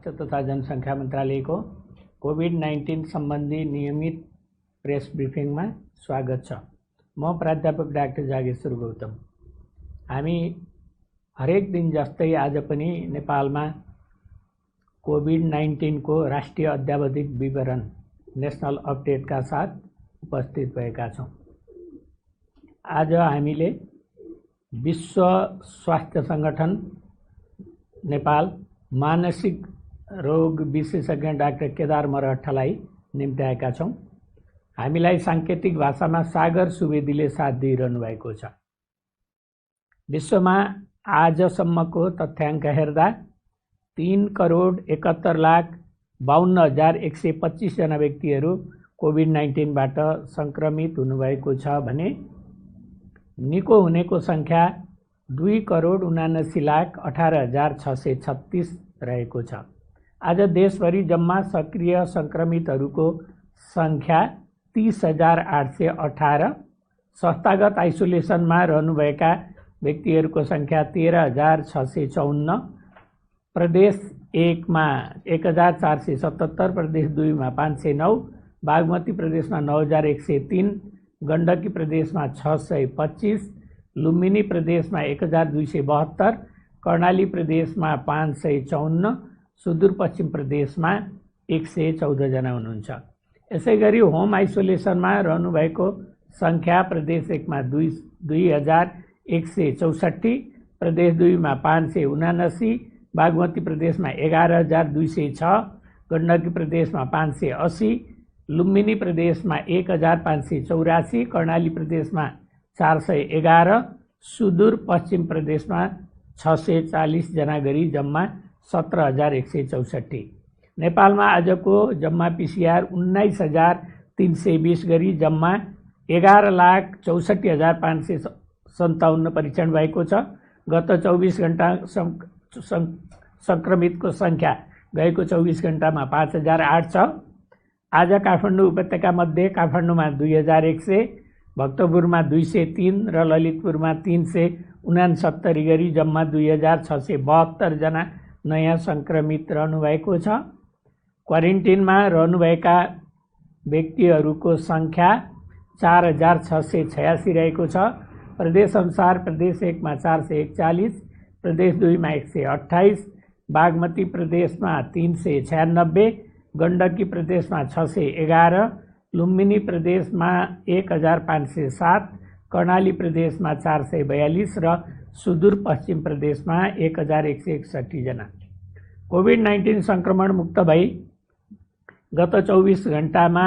स्वास्थ्य तथा जनसङ्ख्या मन्त्रालयको कोभिड-19 सम्बन्धी नियमित प्रेस ब्रिफिङमा स्वागत छ। म प्राध्यापक डाक्टर जागेश्वर गौतम। हामी हरेक दिन जस्तै आज पनि नेपालमा कोभिड-19 को राष्ट्रिय अद्यावधिक विवरण नेशनल अपडेटका साथ उपस्थित भएका छौँ। आज हामीले विश्व स्वास्थ्य संगठन नेपाल मानसिक रोग विशेषज्ञ डाक्टर केदार मरहट्टालाई निम्त्याएका छौँ। हामीलाई साङ्केतिक भाषामा सागर सुवेदीले साथ दिइरहनु भएको छ। विश्वमा आजसम्मको तथ्याङ्क हेर्दा 3,71,52,125 जना व्यक्तिहरू कोभिड-19 बाट संक्रमित हुनुभएको छ भने निको हुनेको सङ्ख्या 2,79,18,636 रहेको छ। आज देशभरि जम्मा सक्रिय संक्रमितहरूको सङ्ख्या 30,818, संस्थागत आइसोलेसनमा रहनुभएका व्यक्तिहरूको सङ्ख्या 13,654, प्रदेश 1 मा 1,477, प्रदेश 2 मा 509, बागमती प्रदेशमा 9,103, गण्डकी प्रदेशमा 625, लुम्बिनी प्रदेशमा 1,272, कर्णाली प्रदेशमा 554, सुदूरपश्चिम प्रदेशमा 114 जना हुनुहुन्छ। यसैगरी होम आइसोलेसनमा रहनुभएको सङ्ख्या प्रदेश 1 मा 2,164, प्रदेश 2 मा 579, बागमती प्रदेशमा 11,206, गण्डकी प्रदेशमा 580, लुम्बिनी प्रदेशमा 1,584, कर्णाली प्रदेशमा 411, सुदूरपश्चिम प्रदेशमा 640 जना गरी जम्मा 17,164। नेपालमा आजको जम्मा पिसिआर 19,320 गरी जम्मा 11,64,557 परीक्षण भएको छ। गत 24 घण्टा सङ्क्रमितको सङ्ख्या गएको 24 घण्टामा 5,008 छ। आज काठमाडौँ उपत्यकामध्ये काठमाडौँमा 2,100, भक्तपुरमा 203 र ललितपुरमा 369 गरी जम्मा 2,672 जना नयाँ सङ्क्रमित रहनुभएको छ। क्वारेन्टिनमा रहनुभएका व्यक्तिहरूको सङ्ख्या 4,686 रहेको छ। प्रदेशअनुसार प्रदेश 1 मा 441, प्रदेश 2 मा 128, बागमती प्रदेशमा 396, गण्डकी प्रदेशमा 611, लुम्बिनी प्रदेशमा 1,507, कर्णाली प्रदेशमा 442 र सुदूरपश्चिम प्रदेशमा 1,161 जना कोभिड-19 सङ्क्रमण मुक्त भई गत 24 घण्टामा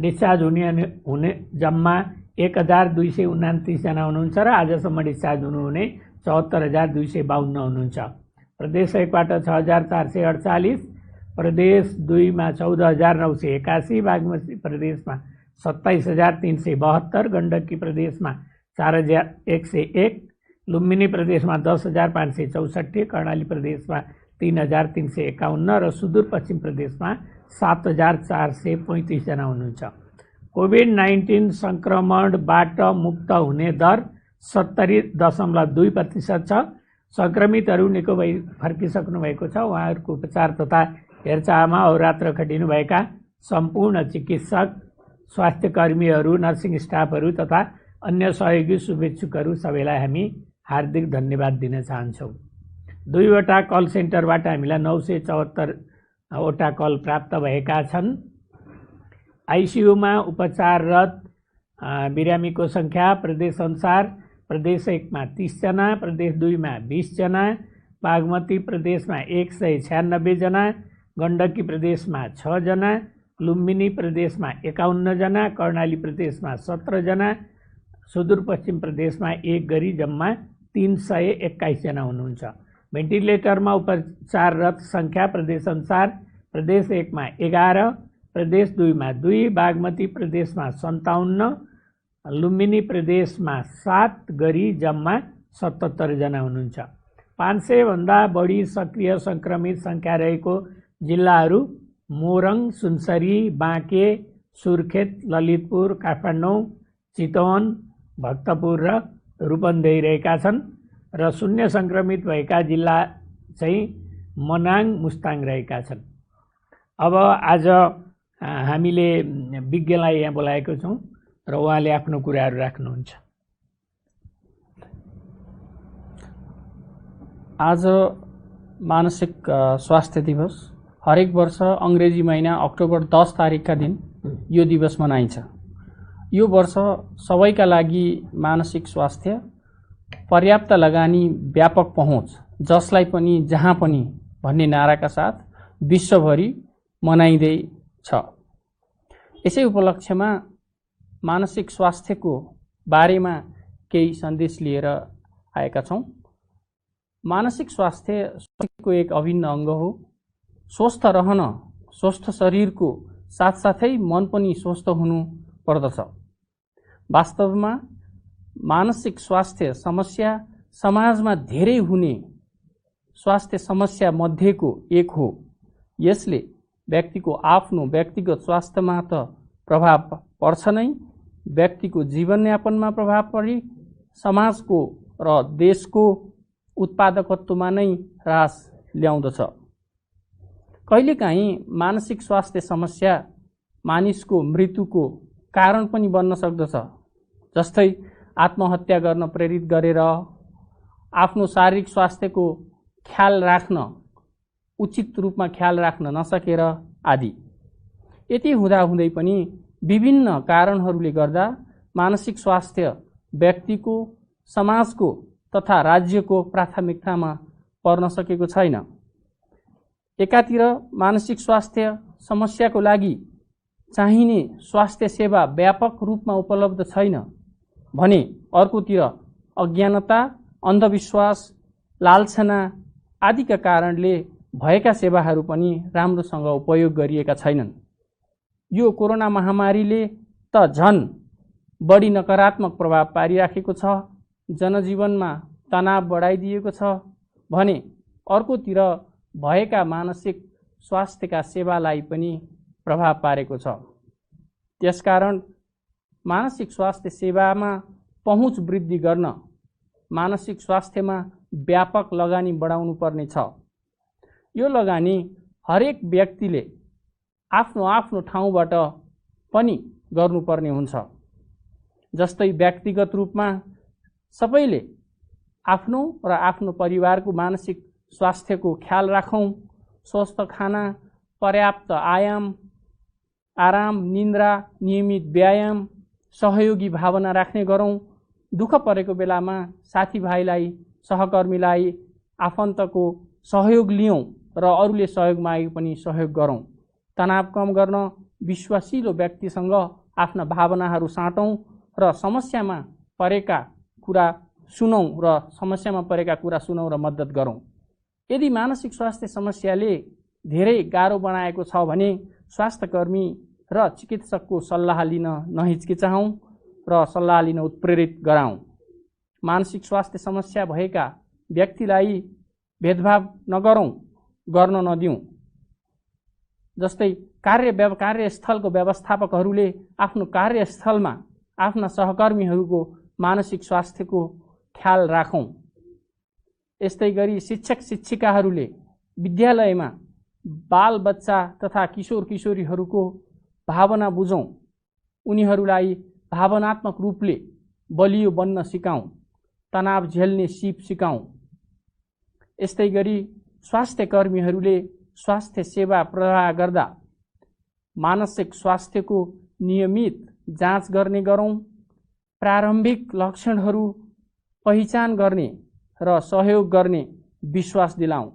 डिस्चार्ज हुने जम्मा 1,229 जना हुनुहुन्छ र आजसम्म डिस्चार्ज हुनुहुने 74,252 हुनुहुन्छ। प्रदेश 1 बाट 6,448, प्रदेश 2 मा 14,981, बागमती प्रदेशमा 27,372, गण्डकी प्रदेशमा 4,101, लुम्बिनी प्रदेशमा 10,564, कर्णाली प्रदेशमा 3,351 र सुदूरपश्चिम प्रदेशमा 7,435 जना हुनुहुन्छ। कोभिड-19 सङ्क्रमणबाट मुक्त हुने दर 70.2% छ। सङ्क्रमितहरू निको भई फर्किसक्नु भएको छ। उहाँहरूको उपचार तथा हेरचाहमा अहोरात्र खटिनुभएका सम्पूर्ण चिकित्सक, स्वास्थ्यकर्मीहरू, नर्सिङ स्टाफहरू तथा अन्य सहयोगी शुभेच्छुकहरू सबैलाई हामी हार्दिक धन्यवाद दिन चाहन्छौँ। 2 वटा कल सेन्टरबाट हामीलाई 974 वटा कल प्राप्त भएका छन्। आइसियुमा उपचाररत बिरामीको सङ्ख्या प्रदेशअनुसार प्रदेश 1 मा 30 जना, प्रदेश 2 मा 20 जना, बागमती प्रदेशमा 196 जना, गण्डकी प्रदेशमा 6 जना, लुम्बिनी प्रदेशमा 51 जना, कर्णाली प्रदेशमा 17 जना, सुदूरपश्चिम प्रदेशमा 1 गरी जम्मा 321 जना हुनुहुन्छ। भेन्टिलेटरमा उपचाररत सङ्ख्या प्रदेशअनुसार प्रदेश 1 मा 11, प्रदेश 2 मा 2, बागमती प्रदेशमा 57, लुम्बिनी प्रदेशमा 7 गरी जम्मा 77 जना हुनुहुन्छ। 500 भन्दा बढी सक्रिय सङ्क्रमित सङ्ख्या रहेको जिल्लाहरू मोरङ, सुनसरी, बाँके, सुर्खेत, ललितपुर, काठमाडौँ, चितवन, भक्तपुर र रूपन्देही रहेका छन् र शून्य सङ्क्रमित भएका जिल्ला चाहिँ मनाङ मुस्ताङ रहेका छन्। अब आज हामीले विज्ञलाई यहाँ बोलाएको छौँ र उहाँले आफ्नो कुराहरू राख्नुहुन्छ। आज मानसिक स्वास्थ्य दिवस। हरेक वर्ष अङ्ग्रेजी महिना अक्टोबर 10 तारिकका दिन यो दिवस मनाइन्छ। यो वर्ष सबैका लागि मानसिक स्वास्थ्य, पर्याप्त लगानी, व्यापक पहुँच, जसलाई पनि जहाँ पनि भन्ने नाराका साथ विश्वभरि मनाइँदैछ। यसै उपलक्ष्यमा मानसिक स्वास्थ्यको बारेमा केही सन्देश लिएर आएका छौँ। मानसिक स्वास्थ्यको एक अभिन्न अङ्ग हो। स्वस्थ रहन स्वस्थ शरीरको साथसाथै मन पनि स्वस्थ हुनु पर्दछ। वास्तवमा मानसिक स्वास्थ्य समस्या समाजमा धेरै हुने स्वास्थ्य समस्या मध्येको एक हो। यसले व्यक्तिको आफ्नो व्यक्तिगत स्वास्थ्यमा त प्रभाव पर्छ नै, व्यक्तिको जीवनयापनमा प्रभाव परी समाजको र देशको उत्पादकत्वमा नै ह्रास ल्याउँदछ। कहिलेकाहीँ मानसिक स्वास्थ्य समस्या मानिसको मृत्युको कारण पनि बन्न सक्दछ। जस्तै आत्महत्या गर्न प्रेरित गरेर, आफ्नो शारीरिक स्वास्थ्यको ख्याल राख्न उचित रूपमा ख्याल राख्न नसकेर आदि। यति हुँदाहुँदै पनि विभिन्न कारणहरूले गर्दा मानसिक स्वास्थ्य व्यक्तिको, समाजको तथा राज्यको प्राथमिकतामा पर्न सकेको छैन। एकातिर मानसिक स्वास्थ्य समस्याको लागि चाहिने स्वास्थ्य सेवा व्यापक रूपमा उपलब्ध छैन भने अर्कोतिर अज्ञानता, अन्धविश्वास, लालछना आदिका कारणले भएका सेवाहरू पनि राम्रोसँग उपयोग गरिएका छैनन्। यो कोरोना महामारीले त झन् बढी नकारात्मक प्रभाव पारिराखेको छ, जनजीवनमा तनाव बढाइदिएको छ भने अर्कोतिर भएका मानसिक स्वास्थ्यका सेवालाई पनि प्रभाव पारेको छ। त्यसकारण मानसिक स्वास्थ्य सेवामा पहुँच वृद्धि गर्न मानसिक स्वास्थ्यमा व्यापक लगानी बढाउनु पर्ने छ। यो लगानी हरेक व्यक्तिले आफ्नो आफ्नो ठाउँबाट पनि गर्नुपर्ने हुन्छ। जस्तै व्यक्तिगत रूपमा सबैले आफ्नो र आफ्नो परिवारको मानसिक स्वास्थ्यको ख्याल राखौँ। स्वस्थ खाना, पर्याप्त आराम, निन्द्रा, नियमित व्यायाम, सहयोगी भावना राख्ने गरौँ। दुःख परेको बेलामा साथीभाइलाई, सहकर्मीलाई, आफन्तको सहयोग लियौँ र अरूले सहयोग मागे पनि सहयोग गरौँ। तनाव कम गर्न विश्वासिलो व्यक्तिसँग आफ्ना भावनाहरू साटौँ र समस्यामा परेका कुरा सुनौँ र मद्दत गरौँ। यदि मानसिक स्वास्थ्य समस्याले धेरै गाह्रो बनाएको छ भने स्वास्थ्यकर्मी र चिकित्सकको सल्लाह लिन नहिचकिचाउँ र सल्लाह लिन उत्प्रेरित गराउँ। मानसिक स्वास्थ्य समस्या भएका व्यक्तिलाई भेदभाव नगरौँ, गर्न नदिउँ। जस्तै कार्यस्थलको व्यवस्थापकहरूले आफ्नो कार्यस्थलमा आफ्ना सहकर्मीहरूको मानसिक स्वास्थ्यको ख्याल राखौँ। यस्तै गरी शिक्षक शिक्षिकाहरूले विद्यालयमा बाल बच्चा तथा किशोर किशोरीहरूको भावना बुझौँ, उनीहरूलाई भावनात्मक रूपले बलियो बन्न सिकाउँ, तनाव झेल्ने सिप सिकाउँ। यस्तै गरी स्वास्थ्य कर्मीहरूले स्वास्थ्य सेवा प्रदान गर्दा मानसिक स्वास्थ्यको नियमित जाँच गर्ने गरौँ। प्रारम्भिक लक्षणहरू पहिचान गर्ने र सहयोग गर्ने विश्वास दिलाउँ।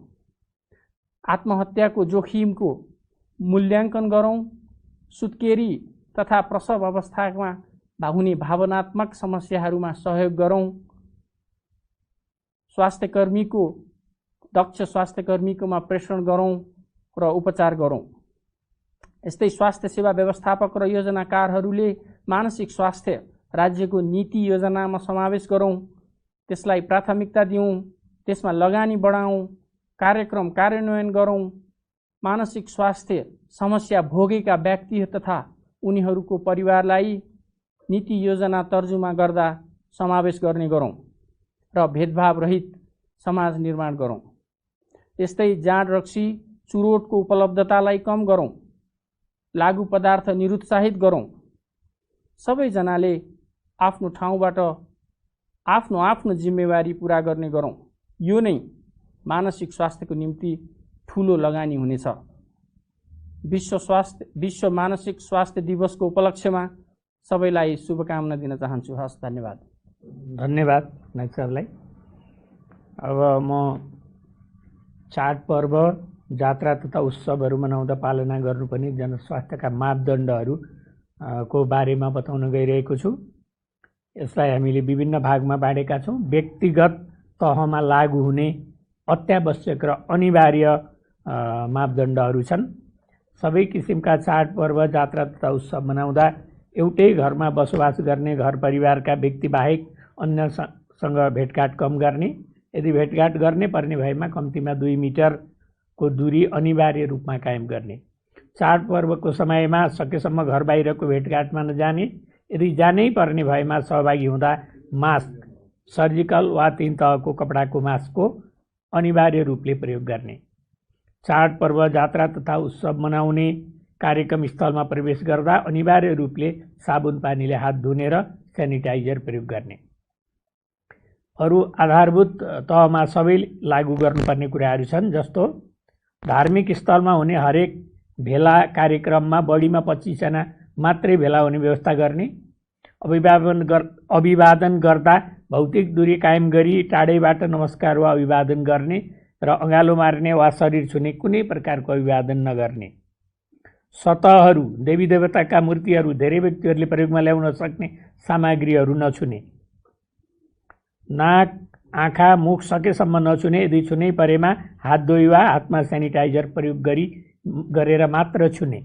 आत्महत्याको जोखिमको मूल्याङ्कन गरौँ। सुत्केरी तथा प्रसव अवस्थामा हुने भावनात्मक समस्याहरूमा सहयोग गरौँ। दक्ष स्वास्थ्यकर्मीकोमा प्रेषण गरौँ र उपचार गरौँ। यस्तै स्वास्थ्य सेवा व्यवस्थापक र योजनाकारहरूले मानसिक स्वास्थ्य राज्यको नीति योजनामा समावेश गरौँ, त्यसलाई प्राथमिकता दिउँ, त्यसमा लगानी बढाउँ, कार्यक्रम कार्यान्वयन गरौँ। मानसिक स्वास्थ्य समस्या भोगेका व्यक्ति तथा उनीहरूको परिवारलाई नीति योजना तर्जुमा गर्दा समावेश गर्ने गरौँ र भेदभाव रहित समाज निर्माण गरौँ। यस्तै जाँड रक्सी चुरोटको उपलब्धतालाई कम गरौँ, लागु पदार्थ निरुत्साहित गरौँ। सबैजनाले आफ्नो ठाउँबाट आफ्नो जिम्मेवारी पुरा गर्ने गरौँ। यो नै मानसिक स्वास्थ्यको निम्ति ठुलो लगानी हुनेछ। विश्व मानसिक स्वास्थ्य दिवसको उपलक्ष्यमा सबैलाई शुभकामना दिन चाहन्छु। हस्, धन्यवाद। धन्यवाद नाइक सरलाई। अब म चाडपर्व, जात्रा तथा उत्सवहरू मनाउँदा पालना गर्नुपर्ने जनस्वास्थ्यका मापदण्डहरू को बारेमा बताउन गइरहेको छु। यसलाई हामीले विभिन्न भागमा बाँडेका छौँ। व्यक्तिगत तहमा लागू हुने अत्यावश्यक र अनिवार्य मापदण्डहरू छन्। सबै किसिमका चाडपर्व, जात्रा तथा उत्सव मनाउँदा एउटै घरमा बसोबास गर्ने घर परिवारका व्यक्तिबाहेक अन्यसँग भेटघाट कम गर्ने, यदि भेटघाट गर्ने पर्ने भएमा कम्तीमा 2 मिटरको दूरी अनिवार्य रूपमा कायम गर्ने, चाडपर्वको समयमा सकेसम्म घर बाहिरको भेटघाटमा नजाने, यदि जानै पर्ने भएमा सहभागी हुँदा मास्क, सर्जिकल वा 3 तहको कपडाको मास्कको अनिवार्य रूपले प्रयोग गर्ने, चाडपर्व, जात्रा तथा उत्सव मनाउने कार्यक्रम स्थलमा प्रवेश गर्दा अनिवार्य रूपले साबुन पानीले हात धुने र सेनिटाइजर प्रयोग गर्ने। अरू आधारभूत तहमा सबै लागू गर्नुपर्ने कुराहरू छन्, जस्तो धार्मिक स्थलमा हुने हरेक भेला कार्यक्रममा बढीमा 25 जना मात्रै भेला हुने व्यवस्था गर्ने, अभिवादन गर्दा भौतिक दूरी कायम गरी टाढैबाट नमस्कार वा अभिवादन गर्ने र अँगालो मार्ने वा शरीर छुने कुनै प्रकारको अभिवादन नगर्ने, सतहहरू, देवी देवताका मूर्तिहरू, धेरै व्यक्तिहरूले प्रयोगमा ल्याउन सक्ने सामग्रीहरू नछुने, नाक, आँखा, मुख सकेसम्म नछुने, यदि छुनै परेमा हात धोई वा हातमा सेनिटाइजर प्रयोग गरेर मात्र छुने,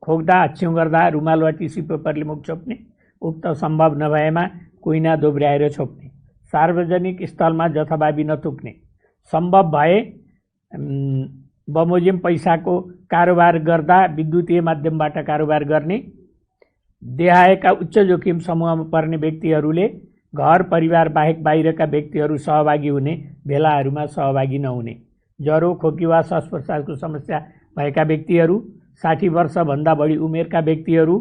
खोक्दा, हाच्छिउँ गर्दा रुमाल वा टिस्यु पेपरले मुख छोप्ने, उक्त सम्भव नभएमा कुइना दोब्र्याएर छोप्ने, सार्वजनिक स्थलमा जथाभावी नथुक्ने, सम्भव भए बमोजिम पैसाको कारोबार गर्दा विद्युतीय माध्यमबाट कारोबार गर्ने, देहायका उच्च जोखिम समूहमा पर्ने व्यक्तिहरूले घर परिवार बाहेक बाहिरका व्यक्तिहरू सहभागी हुने भेलाहरूमा सहभागी नहुने, ज्वरो, खोकी वा श्वास प्रश्वासको समस्या भएका व्यक्तिहरू, 60 वर्षभन्दा बढी उमेरका व्यक्तिहरू,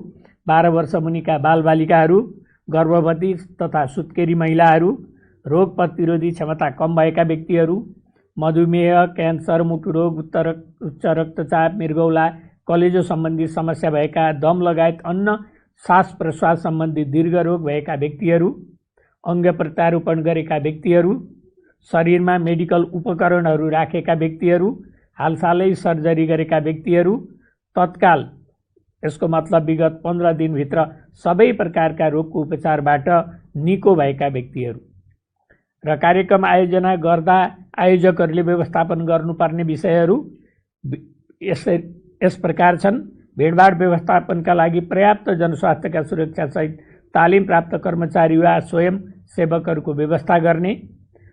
12 वर्ष मुनिका बालबालिकाहरू, गर्भवती तथा सुत्केरी महिलाहरू, रोग प्रतिरोधी क्षमता कम भएका व्यक्तिहरू, मधुमेह, क्यान्सर, मुटुरोग, उच्च रक्तचाप, मृगौला, कलेजो सम्बन्धी समस्या भएका, दम लगायत अन्य श्वास प्रश्वास सम्बन्धी दीर्घ रोग भएका व्यक्तिहरू, अङ्ग प्रत्यारोपण गरेका व्यक्तिहरू, शरीरमा मेडिकल उपकरणहरू राखेका व्यक्तिहरू, हालसालै सर्जरी गरेका व्यक्तिहरू, तत्काल, यसको मतलब विगत 15 दिनभित्र सबै प्रकारका रोगको उपचारबाट निको भएका व्यक्तिहरू र कार्यक्रम आयोजना गर्दा आयोजकहरूले व्यवस्थापन गर्नुपर्ने विषयहरू यस प्रकार छन्। भिडभाड व्यवस्थापनका लागि पर्याप्त जनस्वास्थ्यका सुरक्षासहित तालिम प्राप्त कर्मचारी वा स्वयं सेवकहरूको व्यवस्था गर्ने,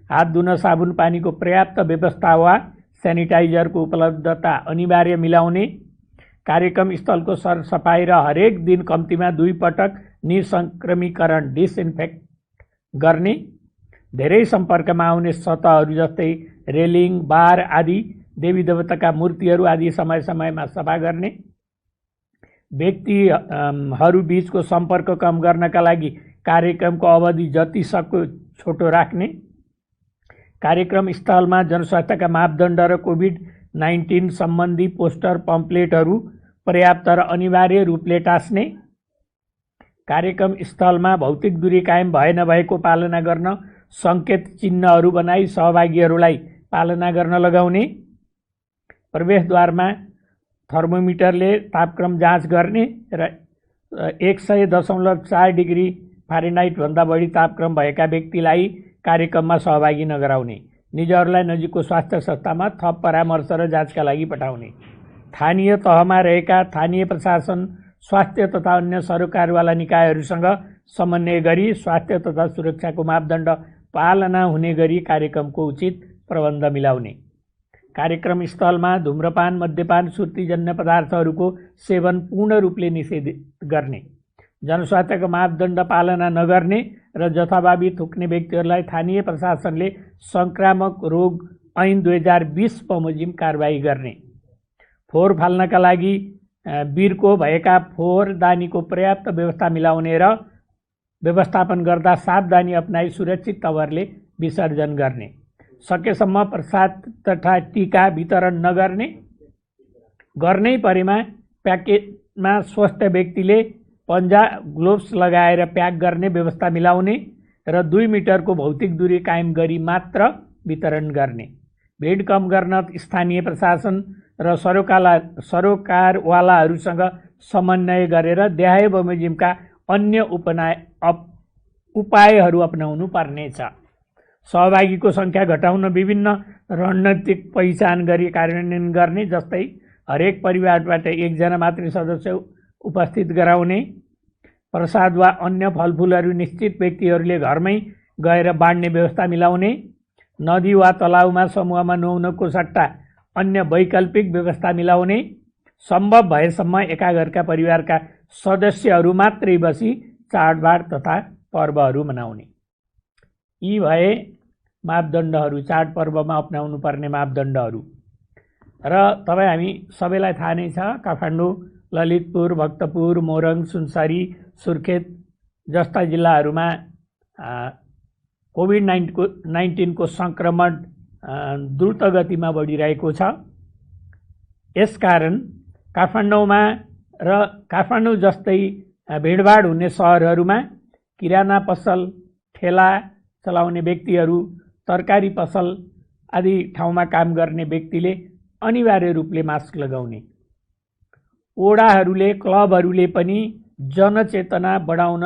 हात धुन साबुन पानीको पर्याप्त व्यवस्था वा सेनिटाइजरको उपलब्धता अनिवार्य मिलाउने, कार्यक्रम स्थलको सरसफाई र हरेक दिन कम्तीमा 2 पटक निसंक्रमीकरण डिसइन्फेक्ट गर्ने, धेरै सम्पर्कमा आउने सतहहरू जस्तै रेलिङ, बार आदि, देवी देवताका मूर्तिहरू आदि समय समयमा सफा गर्ने, व्यक्तिहरू बीचको सम्पर्क कम गर्नका लागि कार्यक्रमको अवधि जति सक्दो छोटो राख्ने, कार्यक्रम स्थलमा जनस्वास्थ्यका मापदण्ड र कोभिड-19 सम्बन्धी पोस्टर पम्पलेटहरू पर्याप्त र अनिवार्य रूपले टाँस्ने, कार्यक्रम स्थलमा भौतिक दूरी कायम भए नभएको पालना गर्न सङ्केत चिन्हहरू बनाई सहभागीहरूलाई पालना गर्न लगाउने, प्रवेशद्वारमा थर्मोमिटरले तापक्रम जाँच गर्ने र 100.4 डिग्री फारेनहाइट भन्दा बढी तापक्रम भएका व्यक्तिलाई कार्यक्रममा सहभागी नगराउने, निजहरूलाई नजिकको स्वास्थ्य संस्थामा थप परामर्श र जाँचका लागि पठाउने, स्थानीय तहमा रहेका स्थानीय प्रशासन, स्वास्थ्य तथा अन्य सरकारवाला निकायहरूसँग समन्वय गरी स्वास्थ्य तथा सुरक्षाको मापदण्ड पालना हुने गरी कार्यक्रमको उचित प्रबन्ध मिलाउने, कार्यक्रम स्थलमा धूम्रपान, मद्यपान, सुर्तीजन्य पदार्थहरूको सेवन पूर्ण रूपले निषेधित गर्ने, जनस्वास्थ्यको मापदण्ड पालना नगर्ने र जथाभावी थुक्ने व्यक्तिहरूलाई स्थानीय प्रशासनले सङ्क्रामक रोग ऐन 2020 बमोजिम कारबाही गर्ने, फोहोर फाल्नका लागि बिर्को भएका फोहोर दानीको पर्याप्त व्यवस्था मिलाउने र व्यवस्थापन गर्दा सावधानी अपनाई सुरक्षित तवरले विसर्जन गर्ने, सकेसम्म प्रसाद तथा टीका वितरण नगर्ने, गर्नै परेमा प्याकेटमा स्वस्थ व्यक्तिले पन्जा ग्लोभ्स लगाएर प्याक गर्ने व्यवस्था मिलाउने र 2 मिटरको भौतिक दूरी कायम गरी मात्र वितरण गर्ने, भिड कम गर्न स्थानीय प्रशासन र सरोकारवालाहरूसँग समन्वय गरेर देहाय बमोजिमका अन्य उपायहरू अपनाउनु पर्नेछ। सहभागीको सङ्ख्या घटाउन विभिन्न रणनीतिक पहिचान गरी कार्यान्वयन गर्ने, जस्तै हरेक परिवारबाट 1 जना मात्रै सदस्य उपस्थित गराउने, प्रसाद वा अन्य फलफुलहरू निश्चित व्यक्तिहरूले घरमै गएर बाँड्ने व्यवस्था मिलाउने, नदी वा तलाउमा समूहमा नुहाउनको सट्टा अन्य वैकल्पिक व्यवस्था मिलाउने, सम्भव भएसम्म एका घरका परिवारका सदस्यहरू मात्रै बसी चाडबाड तथा पर्वहरू मनाउने। यी भए मापदण्डहरू, चाडपर्वमा अपनाउनु पर्ने मापदण्डहरू। र तपाईँ हामी सबैलाई थाहा नै छ, काठमाडौँ, ललितपुर, भक्तपुर, मोरङ, सुनसरी, सुर्खेत जस्ता जिल्लाहरूमा कोभिड-19 को सङ्क्रमण द्रुत गतिमा बढिरहेको छ। यसकारण काठमाडौँमा र काठमाडौँ जस्तै भिडभाड हुने सहरहरूमा किराना पसल, ठेला चलाउने व्यक्तिहरू, तरकारी पसल आदि ठाउँमा काम गर्ने व्यक्तिले अनिवार्य रूपले मास्क लगाउने, ओडाहरूले, क्लबहरूले पनि जनचेतना बढाउन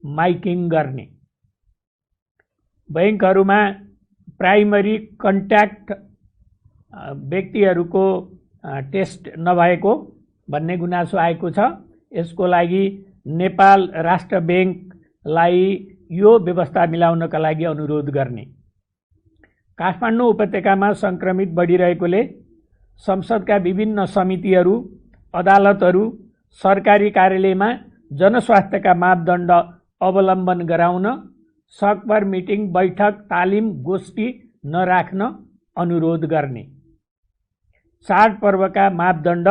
माइकिङ गर्ने, बैंकहरूमा प्राइमरी कन्ट्याक्ट व्यक्तिहरूको टेस्ट नभएको भन्ने गुनासो आएको छ। यसको लागि नेपाल राष्ट्र बैंकलाई यो व्यवस्था मिलाउनका लागि अनुरोध गर्ने, काठमाडौँ उपत्यकामा सङ्क्रमित बढिरहेकोले संसदका विभिन्न समितिहरू, अदालतहरू, सरकारी कार्यालयमा जनस्वास्थ्यका मापदण्ड अवलम्बन गराउन सकभर मिटिङ, बैठक, तालिम, गोष्ठी नराख्न अनुरोध गर्ने, चाडपर्वका मापदण्ड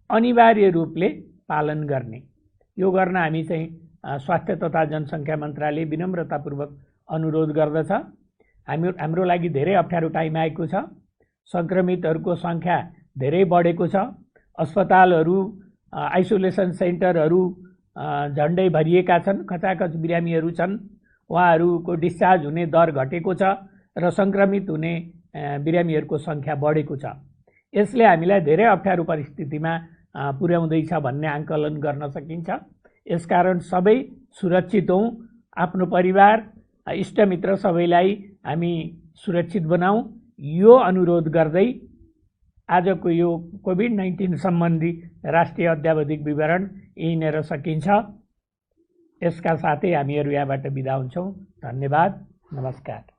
अनिवार्य रूपले पालन गर्ने। यो गर्न हामी चाहिँ स्वास्थ्य तथा जनसङ्ख्या मन्त्रालय विनम्रतापूर्वक अनुरोध गर्दछ। हाम्रो लागि धेरै अप्ठ्यारो टाइम आएको छ। सङ्क्रमितहरूको सङ्ख्या धेरै बढेको छ। अस्पतालहरू, आइसोलेसन सेन्टरहरू झन्डै भरिएका छन्, खचाखच बिरामीहरू छन्। उहाँहरूको डिस्चार्ज हुने दर घटेको छ र सङ्क्रमित हुने बिरामीहरूको सङ्ख्या बढेको छ। यसले हामीलाई धेरै अप्ठ्यारो परिस्थितिमा पुर्याउँदैछ भन्ने आङ्कलन गर्न सकिन्छ। यसकारण सबै सुरक्षित हौँ, आफ्नो परिवार, इष्टमित्र सबैलाई हामी सुरक्षित बनाऊँ, यो अनुरोध गर्दै आजको यो कोभिड-19 सम्बन्धी राष्ट्रिय अद्यावधिक विवरण यहीँनिर सकिन्छ। यसका साथै हामीहरू यहाँबाट बिदा हुन्छौँ। धन्यवाद, नमस्कार।